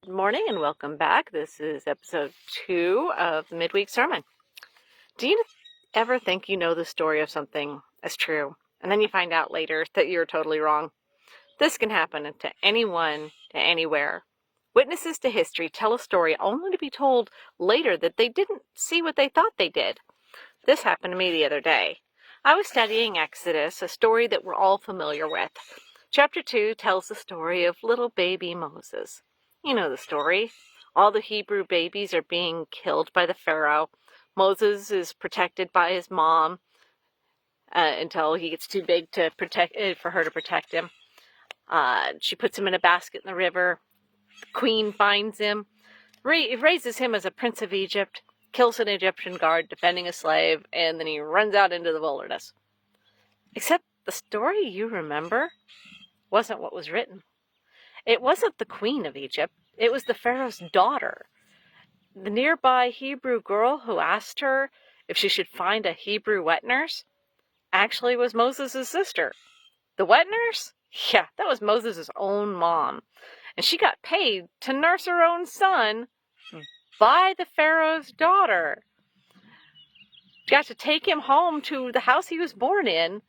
Good morning and welcome back. This is episode 2 of the Midweek Sermon. Do you ever think you know the story of something as true, and then you find out later that you're totally wrong? This can happen to anyone, to anywhere. Witnesses to history tell a story only to be told later that they didn't see what they thought they did. This happened to me the other day. I was studying Exodus, a story that we're all familiar with. Chapter 2 tells the story of little baby Moses. You know the story. All the Hebrew babies are being killed by the Pharaoh. Moses is protected by his mom until he gets too big to for her to protect him. She puts him in a basket in the river. The queen finds him, raises him as a prince of Egypt, kills an Egyptian guard defending a slave, and then he runs out into the wilderness. Except the story you remember wasn't what was written. It wasn't the queen of Egypt. It was the Pharaoh's daughter. The nearby Hebrew girl who asked her if she should find a Hebrew wet nurse actually was Moses' sister. The wet nurse? Yeah, that was Moses' own mom. And she got paid to nurse her own son by the Pharaoh's daughter. She got to take him home to the house he was born in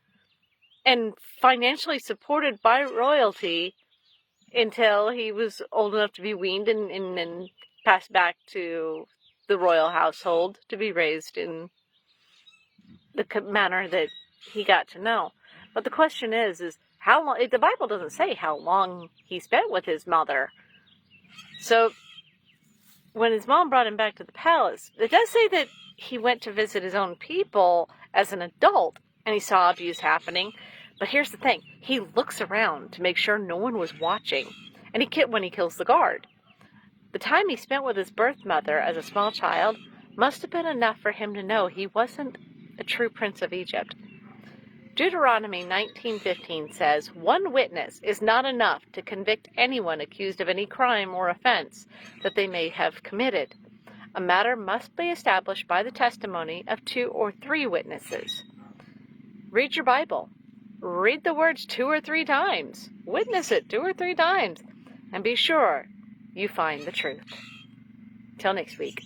and financially supported by royalty until he was old enough to be weaned and passed back to the royal household to be raised in the manner that he got to know. But the question is how long? The Bible doesn't say how long he spent with his mother. So when his mom brought him back to the palace, it does say that he went to visit his own people as an adult and he saw abuse happening. But here's the thing. He looks around to make sure no one was watching. And when he kills the guard. The time he spent with his birth mother as a small child must have been enough for him to know he wasn't a true prince of Egypt. Deuteronomy 19:15 says, "One witness is not enough to convict anyone accused of any crime or offense that they may have committed. A matter must be established by the testimony of 2 or 3 witnesses." Read your Bible. Read the words 2 or 3 times. Witness it 2 or 3 times. And be sure you find the truth. Till next week.